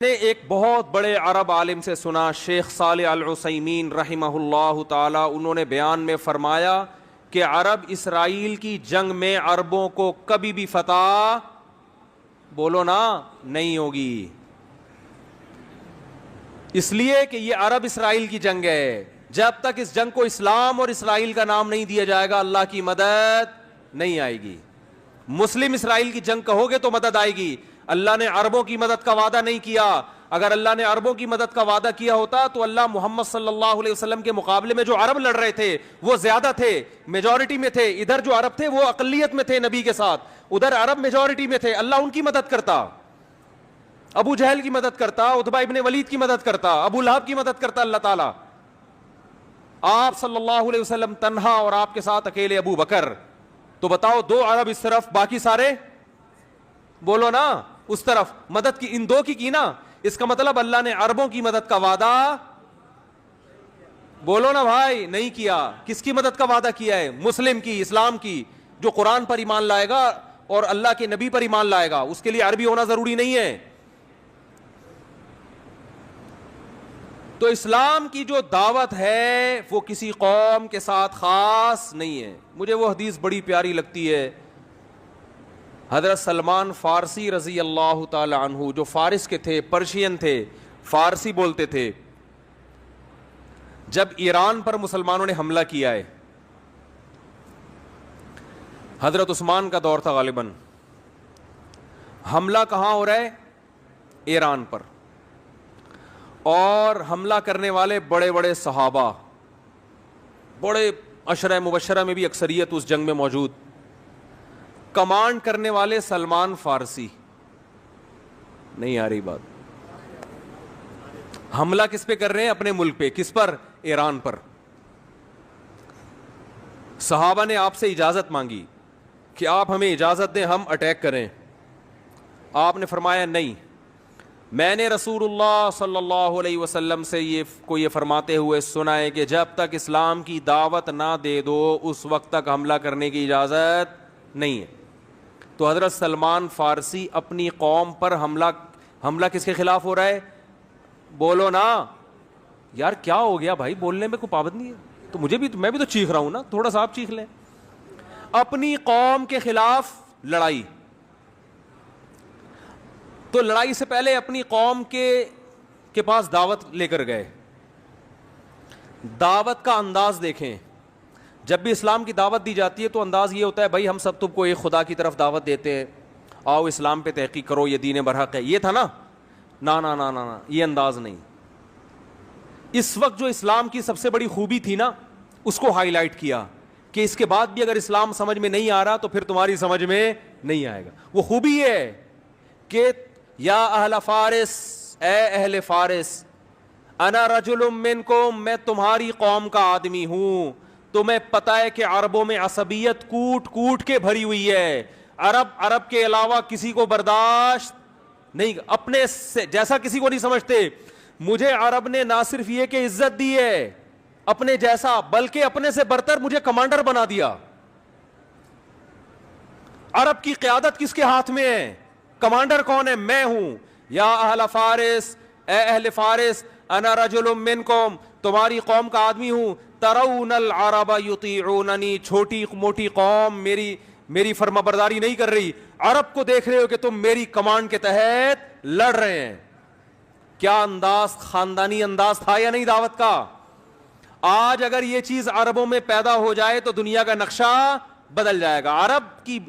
نے ایک بہت بڑے عرب عالم سے سنا، شیخ صالح العثیمین رحمہ اللہ تعالی، انہوں نے بیان میں فرمایا کہ عرب اسرائیل کی جنگ میں عربوں کو کبھی بھی فتح بولو نا نہیں ہوگی، اس لیے کہ یہ عرب اسرائیل کی جنگ ہے۔ جب تک اس جنگ کو اسلام اور اسرائیل کا نام نہیں دیا جائے گا اللہ کی مدد نہیں آئے گی۔ مسلم اسرائیل کی جنگ کہو گے تو مدد آئے گی۔ اللہ نے عربوں کی مدد کا وعدہ نہیں کیا، اگر اللہ نے عربوں کی مدد کا وعدہ کیا ہوتا تو اللہ محمد صلی اللہ علیہ وسلم کے مقابلے میں جو عرب لڑ رہے تھے وہ زیادہ تھے، میجورٹی میں تھے۔ ادھر جو عرب تھے وہ اقلیت میں تھے نبی کے ساتھ، ادھر عرب میجورٹی میں تھے، اللہ ان کی مدد کرتا، ابو جہل کی مدد کرتا، عتبہ ابن ولید کی مدد کرتا، ابو لہب کی مدد کرتا اللہ تعالیٰ۔ آپ صلی اللہ علیہ وسلم تنہا اور آپ کے ساتھ اکیلے ابو بکر، تو بتاؤ دو عرب اس طرف باقی سارے بولو نا اس طرف، مدد کی ان دو کی نا، اس کا مطلب اللہ نے عربوں کی مدد کا وعدہ بولو نا بھائی نہیں کیا۔ کس کی مدد کا وعدہ کیا ہے؟ مسلم کی، اسلام کی، جو قرآن پر ایمان لائے گا اور اللہ کے نبی پر ایمان لائے گا، اس کے لیے عربی ہونا ضروری نہیں ہے۔ تو اسلام کی جو دعوت ہے وہ کسی قوم کے ساتھ خاص نہیں ہے۔ مجھے وہ حدیث بڑی پیاری لگتی ہے، حضرت سلمان فارسی رضی اللہ تعالی عنہ، جو فارس کے تھے، پرشین تھے، فارسی بولتے تھے، جب ایران پر مسلمانوں نے حملہ کیا ہے، حضرت عثمان کا دور تھا غالباً، حملہ کہاں ہو رہا ہے؟ ایران پر، اور حملہ کرنے والے بڑے بڑے صحابہ، بڑے عشرہ مبشرہ میں بھی اکثریت اس جنگ میں موجود، کمانڈ کرنے والے سلمان فارسی۔ نہیں آ رہی بات؟ حملہ کس پہ کر رہے ہیں؟ اپنے ملک پہ۔ کس پر؟ ایران پر۔ صحابہ نے آپ سے اجازت مانگی کہ آپ ہمیں اجازت دیں ہم اٹیک کریں، آپ نے فرمایا نہیں، میں نے رسول اللہ صلی اللہ علیہ وسلم سے یہ فرماتے ہوئے سنا ہے کہ جب تک اسلام کی دعوت نہ دے دو اس وقت تک حملہ کرنے کی اجازت نہیں ہے۔ تو حضرت سلمان فارسی اپنی قوم پر حملہ کس کے خلاف ہو رہا ہے؟ بولو نا یار، کیا ہو گیا بھائی؟ بولنے میں کوئی پابندی نہیں ہے تو میں بھی تو چیخ رہا ہوں نا، تھوڑا سا آپ چیخ لیں۔ اپنی قوم کے خلاف لڑائی، تو لڑائی سے پہلے اپنی قوم کے پاس دعوت لے کر گئے۔ دعوت کا انداز دیکھیں، جب بھی اسلام کی دعوت دی جاتی ہے تو انداز یہ ہوتا ہے بھائی ہم سب تم کو ایک خدا کی طرف دعوت دیتے ہیں، آؤ اسلام پہ تحقیق کرو، یہ دین برحق ہے، یہ تھا نا؟ نا نا نا نا نا، یہ انداز نہیں۔ اس وقت جو اسلام کی سب سے بڑی خوبی تھی نا، اس کو ہائی لائٹ کیا کہ اس کے بعد بھی اگر اسلام سمجھ میں نہیں آ رہا تو پھر تمہاری سمجھ میں نہیں آئے گا۔ وہ خوبی یہ ہے کہ یا اہل فارس، اے اہل فارس، انا رجل منکم، میں تمہاری قوم کا آدمی ہوں۔ تمہیں پتہ ہے کہ عربوں میں عصبیت کوٹ کوٹ کے بھری ہوئی ہے، عرب کے علاوہ کسی کو برداشت نہیں، اپنے سے جیسا کسی کو نہیں سمجھتے۔ مجھے عرب نے نہ صرف یہ کہ عزت دی ہے اپنے جیسا، بلکہ اپنے سے برتر مجھے کمانڈر بنا دیا۔ عرب کی قیادت کس کے ہاتھ میں ہے؟ کمانڈر کون ہے؟ میں ہوں۔ یا اہل فارس، اے اہل فارس، انا رجل منکم، تمہاری قوم کا آدمی ہوں۔ ترون العرب یطیعوننی، چھوٹی موٹی قوم میری فرما برداری نہیں کر رہی، عرب کو دیکھ رہے ہو کہ تم میری کمانڈ کے تحت لڑ رہے ہیں۔ کیا انداز، خاندانی انداز تھا یا نہیں دعوت کا؟ آج اگر یہ چیز عربوں میں پیدا ہو جائے تو دنیا کا نقشہ بدل جائے گا۔ عرب کی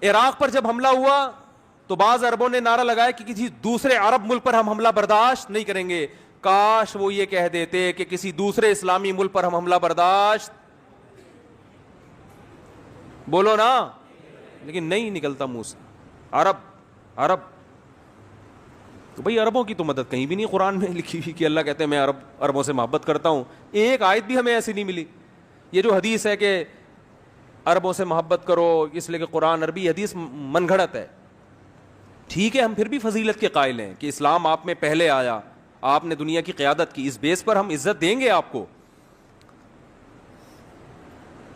عراق پر جب حملہ ہوا تو بعض عربوں نے نعرہ لگایا کہ کسی دوسرے عرب ملک پر ہم حملہ برداشت نہیں کریں گے۔ کاش وہ یہ کہہ دیتے کہ کسی دوسرے اسلامی ملک پر ہم حملہ برداشت بولو نا، لیکن نہیں نکلتا منہ سے۔ عرب تو بھئی عربوں کی تو مدد کہیں بھی نہیں قرآن میں لکھی ہوئی کہ اللہ کہتے ہیں میں عربوں سے محبت کرتا ہوں، ایک آیت بھی ہمیں ایسی نہیں ملی۔ یہ جو حدیث ہے کہ عربوں سے محبت کرو اس لیے کہ قرآن عربی، حدیث من گھڑت ہے۔ ٹھیک ہے، ہم پھر بھی فضیلت کے قائل ہیں کہ اسلام آپ میں پہلے آیا، آپ نے دنیا کی قیادت کی، اس بیس پر ہم عزت دیں گے آپ کو،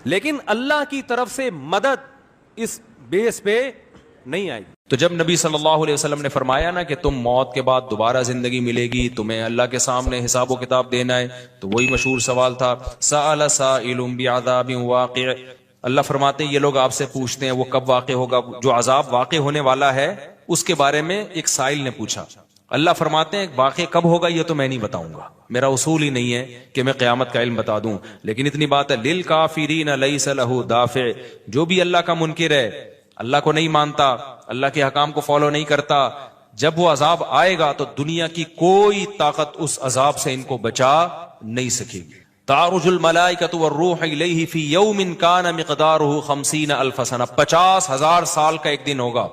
لیکن اللہ کی طرف سے مدد اس بیس پہ نہیں آئی۔ تو جب نبی صلی اللہ علیہ وسلم نے فرمایا نا کہ تم موت کے بعد دوبارہ زندگی ملے گی، تمہیں اللہ کے سامنے حساب و کتاب دینا ہے، تو وہی مشہور سوال تھا، سأل سائل بعذاب واقع، اللہ فرماتے ہیں یہ لوگ آپ سے پوچھتے ہیں وہ کب واقع ہوگا، جو عذاب واقع ہونے والا ہے اس کے بارے میں ایک سائل نے پوچھا، اللہ فرماتے ہیں واقع کب ہوگا یہ تو میں نہیں بتاؤں گا، میرا اصول ہی نہیں ہے کہ میں قیامت کا علم بتا دوں، لیکن اتنی بات ہے للکافرین لیس لہ دافع، جو بھی اللہ کا منکر ہے، اللہ کو نہیں مانتا، اللہ کے حکام کو فالو نہیں کرتا، جب وہ عذاب آئے گا تو دنیا کی کوئی طاقت اس عذاب سے ان کو بچا نہیں سکے گی۔ تعرج الملائکۃ والروح الیہ فی یوم کان مقدارہ 50,000 سنہ، 50,000 سال کا ایک دن ہوگا،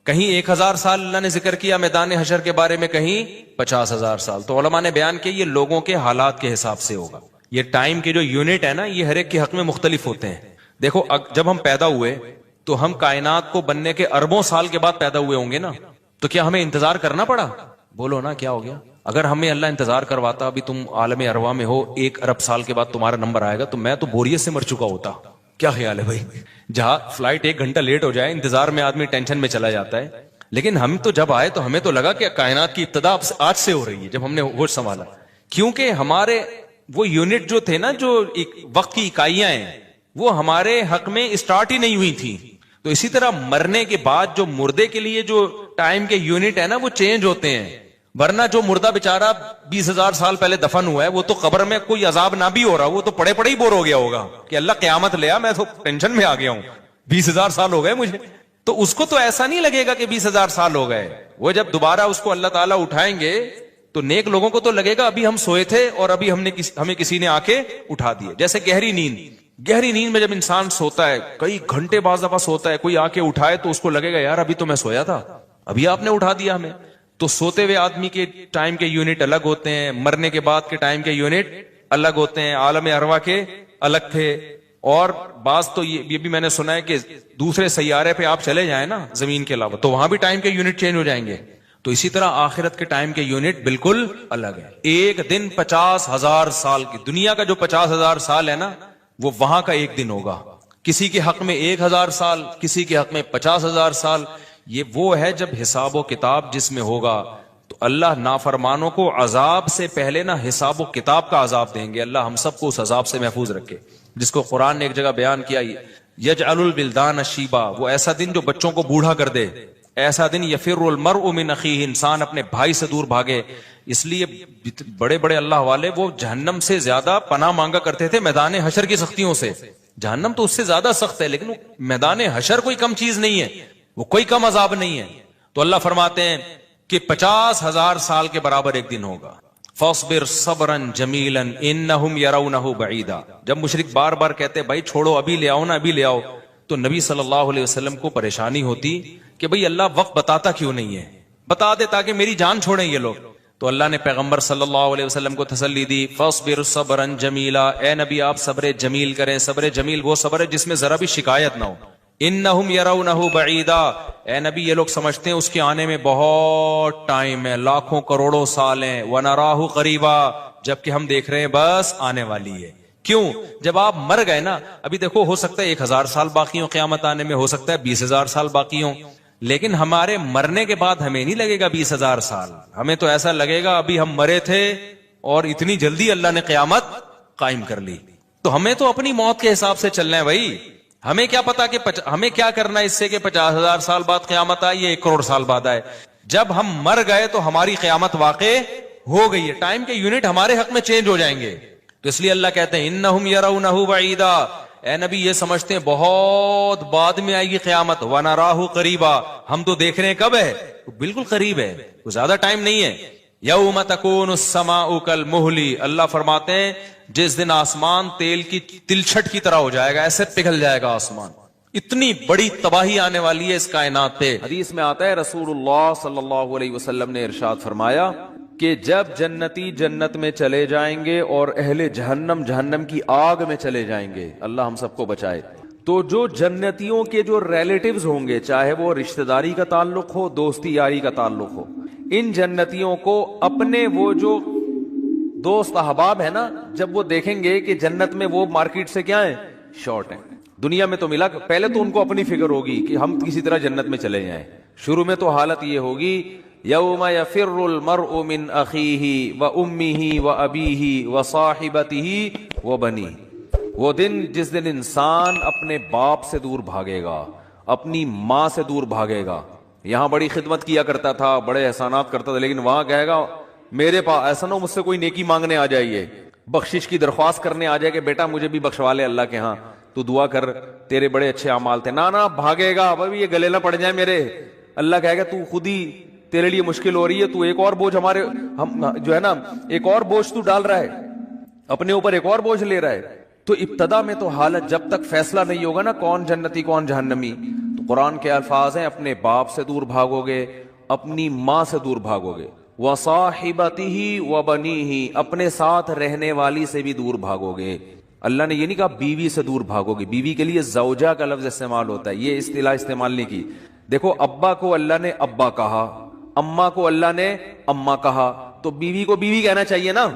کہیں 1,000 سال اللہ نے ذکر کیا میدان حشر کے بارے میں، کہیں 50,000 سال، تو علماء نے بیان کیا یہ لوگوں کے حالات کے حساب سے ہوگا، یہ ٹائم کے جو یونٹ ہے نا یہ ہر ایک کے حق میں مختلف ہوتے ہیں۔ دیکھو جب ہم پیدا ہوئے تو ہم کائنات کو بننے کے اربوں سال کے بعد پیدا ہوئے ہوں گے نا، تو کیا ہمیں انتظار کرنا پڑا؟ بولو نا کیا ہو گیا؟ اگر ہمیں اللہ انتظار کرواتا ابھی تم عالم ارواح میں ہو 1 ارب سال کے بعد تمہارا نمبر آئے گا، تو میں تو بوریت سے مر چکا ہوتا۔ کیا خیال ہے بھائی؟ جہاں فلائٹ 1 گھنٹہ لیٹ ہو جائے انتظار میں آدمی ٹینشن میں چلا جاتا ہے، لیکن ہم تو جب آئے تو ہمیں تو لگا کہ کائنات کی ابتدا آج سے ہو رہی ہے، جب ہم نے ہوش سنبھالا، کیونکہ ہمارے وہ یونٹ جو تھے نا، جو وقت کی اکائیاں ہیں، وہ ہمارے حق میں اسٹارٹ ہی نہیں ہوئی تھی۔ تو اسی طرح مرنے کے بعد جو مردے کے لیے جو ٹائم کے یونٹ ہے نا وہ چینج ہوتے ہیں، ورنہ جو مردہ بیچارہ 20,000 سال پہلے دفن ہوا ہے وہ تو قبر میں کوئی عذاب نہ بھی ہو رہا، وہ تو پڑے پڑے ہی بور ہو گیا ہوگا کہ اللہ قیامت لیا، میں تو ٹینشن میں آ گیا ہوں، 20,000 سال ہو گئے مجھے، تو اس کو تو ایسا نہیں لگے گا کہ 20,000 سال ہو گئے، وہ جب دوبارہ اس کو اللہ تعالیٰ اٹھائیں گے تو نیک لوگوں کو تو لگے گا ابھی ہم سوئے تھے اور ابھی ہمیں کسی نے آ کے اٹھا دیے۔ جیسے گہری نیند میں جب انسان سوتا ہے کئی گھنٹے بعض دفعہ سوتا ہے، کوئی آ کے اٹھائے تو اس کو لگے گا یار ابھی تو میں سویا تھا، ابھی آپ نے اٹھا دیا ہمیں۔ تو سوتے ہوئے آدمی کے ٹائم کے یونٹ الگ ہوتے ہیں، مرنے کے بعد کے ٹائم کے یونٹ الگ ہوتے ہیں، عالم ارواح کے الگ تھے، اور بعض تو یہ بھی میں نے سنا ہے کہ دوسرے سیارے پہ آپ چلے جائیں نا زمین کے علاوہ تو وہاں بھی ٹائم کے یونٹ چینج ہو جائیں گے۔ تو اسی طرح آخرت کے ٹائم کے یونٹ بالکل الگ ہے۔ ایک دن 50,000 سال کی، دنیا کا جو 50,000 سال ہے نا وہ وہاں کا ایک دن ہوگا، کسی کے حق میں 1,000 سال، کسی کے حق میں 50,000 سال۔ یہ وہ ہے جب حساب و کتاب جس میں ہوگا، تو اللہ نافرمانوں کو عذاب سے پہلے نا حساب و کتاب کا عذاب دیں گے۔ اللہ ہم سب کو اس عذاب سے محفوظ رکھے، جس کو قرآن نے ایک جگہ بیان کیا، یجعل البلدان شیبا، وہ ایسا دن جو بچوں کو بوڑھا کر دے، ایسا دن یفر المرء من اخیہ، انسان اپنے بھائی سے دور بھاگے۔ اس لیے بڑے بڑے اللہ والے وہ جہنم سے زیادہ پناہ مانگا کرتے تھے میدان حشر کی سختیوں سے۔ جہنم تو اس سے زیادہ سخت ہے، لیکن میدان حشر کوئی کم چیز نہیں ہے، وہ کوئی کم عذاب نہیں ہے۔ تو اللہ فرماتے ہیں کہ 50,000 سال کے برابر ایک دن ہوگا۔ فاصبر صبرا جمیلا انہم یرونہ بعیدا، جب مشرک بار بار کہتے بھائی چھوڑو ابھی لے آؤ نا ابھی لے آؤ، تو نبی صلی اللہ علیہ وسلم کو پریشانی ہوتی کہ بھئی اللہ وقت بتاتا کیوں نہیں ہے، بتا دے تاکہ میری جان چھوڑیں یہ لوگ۔ تو اللہ نے پیغمبر صلی اللہ علیہ وسلم کو تسلی دی، فاصبر صبرا جمیلا، اے نبی آپ صبر جمیل کریں۔ صبر جمیل وہ صبر ہے جس میں ذرا بھی شکایت نہ ہو۔ انہم یرونہ بعیدا، اے نبی یہ لوگ سمجھتے ہیں اس کے آنے میں بہت ٹائم ہے، لاکھوں کروڑوں سال ہیں، ونراہ قریبا، جبکہ ہم دیکھ رہے ہیں بس آنے والی ہے۔ کیوں؟ جب آپ مر گئے نا، ابھی دیکھو ہو سکتا ہے 1,000 سال باقی ہوں قیامت آنے میں، ہو سکتا ہے 20,000 سال باقی ہوں، لیکن ہمارے مرنے کے بعد ہمیں نہیں لگے گا 20,000 سال، ہمیں تو ایسا لگے گا ابھی ہم مرے تھے اور اتنی جلدی اللہ نے قیامت قائم کر لی۔ تو ہمیں تو اپنی موت کے حساب سے چلنا ہے بھائی، ہمیں کیا پتا کہ ہمیں کیا کرنا ہے اس سے کہ 50,000 سال بعد قیامت آئے یا 1 کروڑ سال بعد آئے۔ جب ہم مر گئے تو ہماری قیامت واقع ہو گئی ہے، ٹائم کے یونٹ ہمارے حق میں چینج ہو جائیں گے۔ تو اس لیے اللہ کہتے ہیں انہم یرونہ بعیدا، اے نبی یہ سمجھتے ہیں بہت بعد میں آئے گی قیامت، ونراہ قریبا، ہم تو دیکھ رہے ہیں کب ہے، بالکل قریب ہے، کوئی زیادہ ٹائم نہیں ہے۔ یوم تکون السماء کالمہل، اللہ فرماتے ہیں جس دن آسمان تیل کی تلچھٹ کی طرح ہو جائے گا، ایسے پگھل جائے گا آسمان، اتنی بڑی تباہی آنے والی ہے اس کائنات پہ۔ حدیث میں آتا ہے رسول اللہ صلی اللہ علیہ وسلم نے ارشاد فرمایا کہ جب جنتی جنت میں چلے جائیں گے اور اہل جہنم جہنم کی آگ میں چلے جائیں گے، اللہ ہم سب کو بچائے، تو جو جنتیوں کے جو ریلیٹیوز ہوں گے، چاہے وہ رشتہ داری کا تعلق ہو، دوستی یاری کا تعلق ہو، ان جنتیوں کو اپنے وہ جو دوست احباب ہے نا، جب وہ دیکھیں گے کہ جنت میں وہ مارکیٹ سے کیا ہیں، شارٹ ہیں، دنیا میں تو ملا، پہلے تو ان کو اپنی فکر ہوگی کہ ہم کسی طرح جنت میں چلے جائیں، شروع میں تو حالت یہ ہوگی یوم یفر المرء من اخیہ وامہ وابیہ وصاحبتہ وبنیہ، وہ دن جس دن انسان اپنے باپ سے دور بھاگے گا، اپنی ماں سے دور بھاگے گا. یہاں بڑی خدمت کیا کرتا تھا، بڑے احسانات کرتا تھا، لیکن وہاں کہے گا میرے پاس ایسا نہ ہو مجھ سے کوئی نیکی مانگنے آ جائیے، بخشش کی درخواست کرنے آ جائے کہ بیٹا مجھے بھی بخشوا لے اللہ کے ہاں، تو دعا کر تیرے بڑے اچھے اعمال تھے. نہ بھاگے گا، بھائی یہ گلے نہ پڑ جائے میرے. اللہ کہے گا تو خود ہی تیرے لیے مشکل ہو رہی ہے، تو ایک اور بوجھ ہمارے ہم جو ہے نا ایک اور بوجھ تو ڈال رہا ہے اپنے اوپر، ایک اور بوجھ لے رہا ہے. تو ابتدا میں تو حالت جب تک فیصلہ نہیں ہوگا نا کون جنتی کون جہنمی، تو قرآن کے الفاظ ہیں اپنے باپ سے دور بھاگو گے، اپنی ماں سے دور بھاگو گے، وصاحبتہ وبنیہ، اپنے ساتھ رہنے والی سے بھی دور بھاگو گے. اللہ نے یہ نہیں کہا بیوی سے دور بھاگو گے، بیوی کے لیے زوجہ کا لفظ استعمال ہوتا ہے، یہ اصطلاح استعمال نہیں کی. دیکھو ابا کو اللہ نے ابا کہا، اماں کو اللہ نے اماں کہا، تو بیوی کو بیوی کہنا چاہیے نا.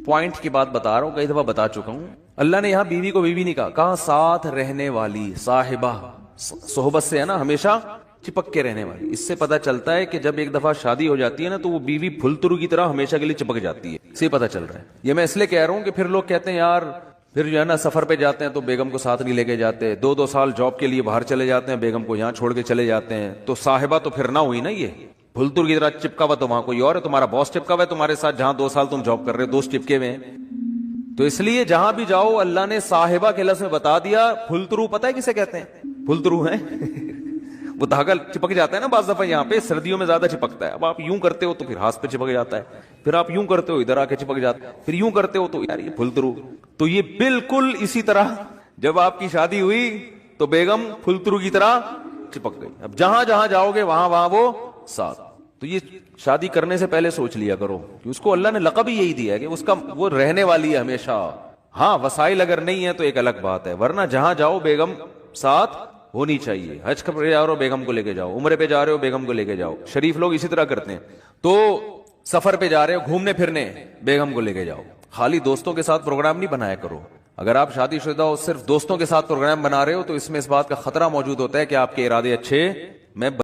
پوائنٹ کی بات بتا رہا ہوں، کئی دفعہ بتا چکا ہوں. اللہ نے یہاں بیوی کو بیوی نہیں کہا، کہا ساتھ رہنے والی، صاحبہ، صحبت سے ہے نا ہمیشہ چپک کے رہنے والی. اس سے پتا چلتا ہے کہ جب ایک دفعہ شادی ہو جاتی ہے نا تو وہ بیوی پھلترو کی طرح ہمیشہ کے لیے چپک جاتی ہے. اس سے پتا چل رہا ہے. یہ میں اس لیے کہہ رہا ہوں کہ پھر لوگ کہتے ہیں یار پھر جو ہے نا سفر پہ جاتے ہیں تو بیگم کو ساتھ نہیں لے کے جاتے، 2 سال جاب کے لیے باہر چلے جاتے ہیں، بیگم کو یہاں چھوڑ کے چلے جاتے ہیں، تو صاحبہ تو پھر نہ ہوئی نا. یہ پھلتر کی طرح چپکا ہوا تو وہاں کوئی اور ہے، تمہارا باس چپکا ہوا ہے تمہارے ساتھ، جہاں 2 سال تم جاب کر رہے ہو دوست چپکے ہوئے ہیں. تو اس لیے جہاں بھی جاؤ اللہ نے صاحبہ کے لفظ میں بتا دیا. پھلترو پتہ ہے کسے کہتے ہیں؟ پھلترو ہیں وہ دھاگا چپک جاتا ہے نا بعض دفعہ، یہاں پہ سردیوں میں زیادہ چپکتا ہے. اب آپ یوں کرتے ہو تو پھر ہاتھ پہ چپک جاتا ہے، پھر آپ یوں کرتے ہو ادھر آ کے چپک جاتا ہے، پھر یوں کرتے ہو تو یار یہ پھلترو. تو یہ بالکل اسی طرح جب آپ کی شادی ہوئی تو بیگم پھلترو کی طرح چپک گئی. اب جہاں جہاں جاؤ گے وہاں وہاں وہ ساتھ. تو یہ شادی کرنے سے پہلے سوچ لیا کرو کہ اس کو اللہ نے لقب ہی یہی دیا ہے کہ اس کا وہ رہنے والی ہے ہمیشہ. ہاں وسائل اگر نہیں ہے تو ایک الگ بات ہے، ورنہ جہاں جاؤ بیگم ساتھ ہونی چاہیے. حج پہ جا رہے ہو بیگم کو لے کے جاؤ، عمرے پہ جا رہے ہو بیگم کو لے کے جاؤ. شریف لوگ اسی طرح کرتے ہیں. تو سفر پہ جا رہے ہو گھومنے پھرنے، بیگم کو لے کے جاؤ. خالی دوستوں کے ساتھ پروگرام نہیں بنایا کرو. اگر آپ شادی شدہ ہو صرف دوستوں کے ساتھ پروگرام بنا رہے ہو تو اس میں اس بات کا خطرہ موجود ہوتا ہے کہ آپ کے ارادے اچھے میں